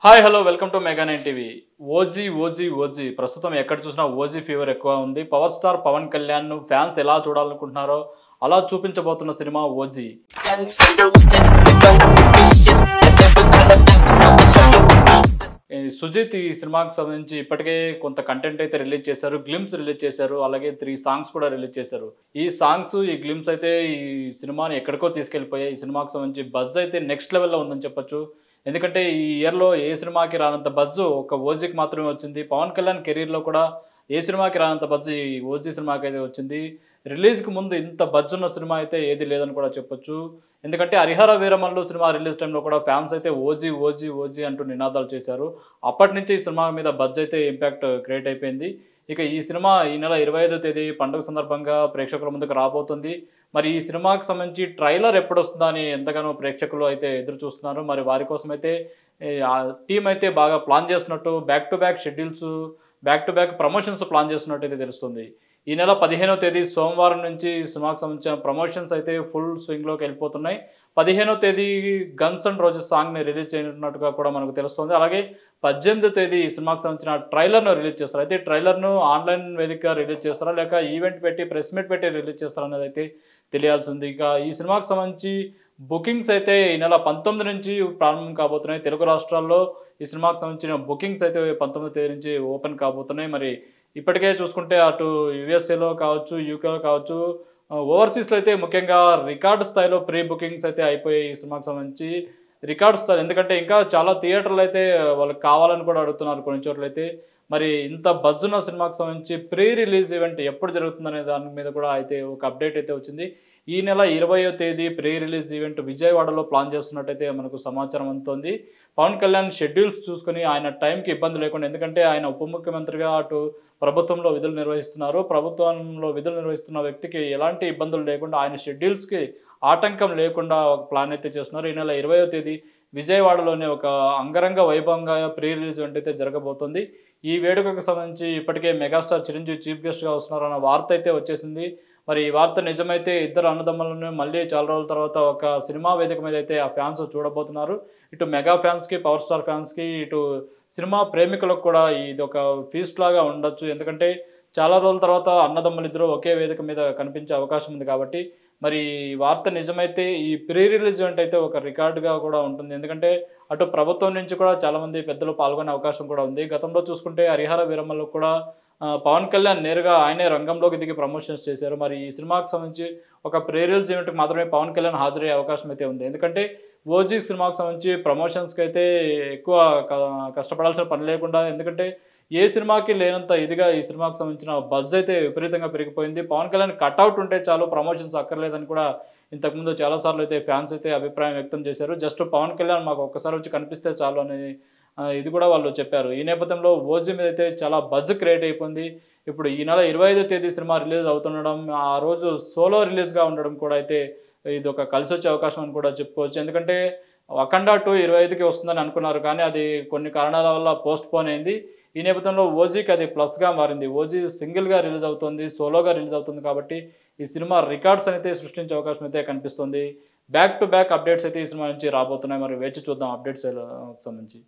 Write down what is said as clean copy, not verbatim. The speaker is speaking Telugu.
Hi hello welcome to mega nine TV. OG ప్రస్తుతం ఎక్కడ చూసినా ఓజీ ఫీవర్ ఎక్కువ ఉంది. Power star Pawan Kalyan fans ఎలా చూడాలనుకుంటున్నారో అలా చూపించబోతున్న సినిమా ఓజీ. సుజిత్ ఈ సినిమాకి సంబంధించి ఇప్పటికే కొంత కంటెంట్ అయితే రిలీజ్ చేశారు, గ్లిమ్స్ రిలీజ్ చేశారు, అలాగే 3 సాంగ్స్ కూడా రిలీజ్ చేశారు. ఈ సాంగ్స్ ఈ గ్లిమ్స్ అయితే ఈ సినిమాని ఎక్కడికో తీసుకెళ్లిపోయాయి. ఈ సినిమాకి సంబంధించి బజ్ అయితే నెక్స్ట్ లెవెల్లో ఉందని చెప్పొచ్చు. ఎందుకంటే ఈ ఇయర్లో ఏ సినిమాకి రానంత బజ్ ఒక ఓజీకి మాత్రమే వచ్చింది. పవన్ కళ్యాణ్ కెరీర్లో కూడా ఏ సినిమాకి రానంత బజ్ ఈ ఓజీ సినిమాకి అయితే వచ్చింది. రిలీజ్కి ముందు ఇంత బజ్ ఉన్న సినిమా అయితే ఏది లేదని కూడా చెప్పొచ్చు. ఎందుకంటే హరిహర వీరమల్లు సినిమా రిలీజ్ టైంలో కూడా ఫ్యాన్స్ అయితే ఓజీ అంటూ నినాదాలు చేశారు. అప్పటి నుంచి ఈ సినిమా మీద బజ్ అయితే ఇంపాక్ట్ క్రియేట్ అయిపోయింది. ఇక ఈ సినిమా ఈ నెల 25వ తేదీ పండుగ సందర్భంగా ప్రేక్షకుల ముందుకు రాబోతుంది. మరి ఈ సినిమాకి సంబంధించి ట్రైలర్ ఎప్పుడు వస్తుందా అని ఎంతగానో ప్రేక్షకులు అయితే ఎదురు చూస్తున్నారు. మరి వారి కోసం అయితే ఆ టీం అయితే బాగా ప్లాన్ చేస్తున్నట్టు back to back schedules, back to back promotions plan చేస్తున్నట్టు అయితే తెలుస్తుంది. ఈ నెల 15వ తేదీ సోమవారం నుంచి ఈ సినిమాకి సంబంధించిన ప్రమోషన్స్ అయితే ఫుల్ స్వింగ్లోకి వెళ్ళిపోతున్నాయి. 15వ తేదీ గన్స్ అండ్ రోజెస్ సాంగ్ని రిలీజ్ చేయనున్నట్టుగా కూడా మనకు తెలుస్తుంది. అలాగే 18వ తేదీ ఈ సినిమాకి సంబంధించిన ట్రైలర్ను రిలీజ్ చేస్తారు. అయితే ట్రైలర్ను ఆన్లైన్ వేదికగా రిలీజ్ చేస్తారా, లేక ఈవెంట్ పెట్టి ప్రెస్ మీట్ పెట్టి రిలీజ్ చేస్తారా అనేది అయితే తెలియాల్సి ఉంది. ఇక ఈ సినిమాకి సంబంధించి బుకింగ్స్ అయితే ఈ నెల 19 నుంచి ప్రారంభం కాబోతున్నాయి. తెలుగు రాష్ట్రాల్లో ఈ సినిమాకి సంబంధించిన బుకింగ్స్ అయితే 19వ తేదీ నుంచి ఓపెన్ కాబోతున్నాయి. మరి ఇప్పటికే చూసుకుంటే అటు యూఎస్ఏలో కావచ్చు, యూకేలో కావచ్చు, ఓవర్సీస్లో అయితే ముఖ్యంగా రికార్డు స్థాయిలో ప్రీ బుకింగ్స్ అయితే అయిపోయాయి ఈ సినిమాకి సంబంధించి. రికార్డు స్థాయి ఎందుకంటే ఇంకా చాలా థియేటర్లు అయితే వాళ్ళకి కావాలని కూడా అడుగుతున్నారు కొన్ని చోట్ల అయితే. మరి ఇంత బజ్ ఉన్న సినిమాకి సంబంధించి ప్రీ రిలీజ్ ఈవెంట్ ఎప్పుడు జరుగుతుందనే దాని మీద కూడా అయితే ఒక అప్డేట్ అయితే వచ్చింది. ఈ నెల 20వ తేదీ ప్రీ రిలీజ్ ఈవెంట్ విజయవాడలో ప్లాన్ చేస్తున్నట్టయితే మనకు సమాచారం అందుతోంది. పవన్ కళ్యాణ్ షెడ్యూల్స్ చూసుకొని ఆయన టైంకి ఇబ్బంది లేకుండా, ఎందుకంటే ఆయన ఉప ముఖ్యమంత్రిగా అటు ప్రభుత్వంలో విధులు నిర్వహిస్తున్నారు. ప్రభుత్వంలో విధులు నిర్వహిస్తున్న వ్యక్తికి ఎలాంటి ఇబ్బందులు లేకుండా ఆయన షెడ్యూల్స్కి ఆటంకం లేకుండా ఒక ప్లాన్ అయితే చేస్తున్నారు. ఈ నెల 20వ తేదీ విజయవాడలోనే ఒక అంగరంగ వైభవంగా ప్రీ రిలీజ్ ఈవెంట్ అయితే జరగబోతోంది. ఈ వేడుకకు సంబంధించి ఇప్పటికే మెగాస్టార్ చిరంజీవి చీఫ్ గెస్ట్గా వస్తున్నారన్న వార్త అయితే వచ్చేసింది. మరి ఈ వార్త నిజమైతే ఇద్దరు అన్నదమ్ములను మళ్ళీ చాలా రోజుల తర్వాత ఒక సినిమా వేదిక మీద అయితే ఆ ఫ్యాన్స్ చూడబోతున్నారు. ఇటు మెగా ఫ్యాన్స్కి, పవర్ స్టార్ ఫ్యాన్స్కి, ఇటు సినిమా ప్రేమికులకు కూడా ఇది ఒక ఫీస్ట్ లాగా ఉండొచ్చు. ఎందుకంటే చాలా రోజుల తర్వాత అన్నదమ్ములు ఇద్దరు ఒకే వేదిక మీద కనిపించే అవకాశం ఉంది కాబట్టి మరి ఈ వార్త నిజమైతే ఈ ప్రీ రిలీజ్ ఈవెంట్ అయితే ఒక రికార్డుగా కూడా ఉంటుంది. ఎందుకంటే అటు ప్రభుత్వం నుంచి కూడా చాలామంది పెద్దలు పాల్గొనే అవకాశం కూడా ఉంది. గతంలో చూసుకుంటే హరిహర వీరమల్లు కూడా పవన్ కళ్యాణ్ నేరుగా ఆయనే రంగంలోకి దిగి ప్రమోషన్స్ చేశారు. మరి ఈ సినిమాకి సంబంధించి ఒక ప్రీ రిలీజ్ ఈవెంట్కి మాత్రమే పవన్ కళ్యాణ్ హాజరయ్యే అవకాశం అయితే ఉంది. ఎందుకంటే ఓజీ సినిమాకి సంబంధించి ప్రమోషన్స్కి అయితే ఎక్కువ కష్టపడాల్సిన పని లేకుండా, ఎందుకంటే ఏ సినిమాకి లేనంత ఇదిగా ఈ సినిమాకి సంబంధించిన బజ్ అయితే విపరీతంగా పెరిగిపోయింది. పవన్ కళ్యాణ్ కట్అవుట్ ఉంటే చాలు, ప్రమోషన్స్ అక్కర్లేదని కూడా ఇంతకుముందు చాలాసార్లు అయితే ఫ్యాన్స్ అయితే అభిప్రాయం వ్యక్తం చేశారు. జస్ట్ పవన్ కళ్యాణ్ మాకు ఒక్కసారి వచ్చి కనిపిస్తే చాలు అని ఇది కూడా వాళ్ళు చెప్పారు. ఈ నేపథ్యంలో ఓజీ మీద అయితే చాలా బజ్ క్రియేట్ అయిపోయింది. ఇప్పుడు ఈ నెల 25వ తేదీ సినిమా రిలీజ్ అవుతుండడం, ఆ రోజు సోలో రిలీజ్గా ఉండడం కూడా అయితే ఇది ఒక కలిసి వచ్చే అవకాశం అని కూడా చెప్పుకోవచ్చు. ఎందుకంటే అఖండ 2 25కి వస్తుందని అనుకున్నారు, కానీ అది కొన్ని కారణాల వల్ల పోస్ట్ పోన్ అయింది. ఈ నేపథ్యంలో ఓజీకి అది ప్లస్గా మారింది. ఓజీ సింగిల్గా రిలీజ్ అవుతుంది, సోలోగా రిలీజ్ అవుతుంది కాబట్టి ఈ సినిమా రికార్డ్స్ అయితే సృష్టించే అవకాశం అయితే కనిపిస్తుంది. బ్యాక్ టు బ్యాక్ అప్డేట్స్ అయితే ఈ సినిమా నుంచి రాబోతున్నాయి. మరి వేచి చూద్దాం అప్డేట్స్ సంబంధించి.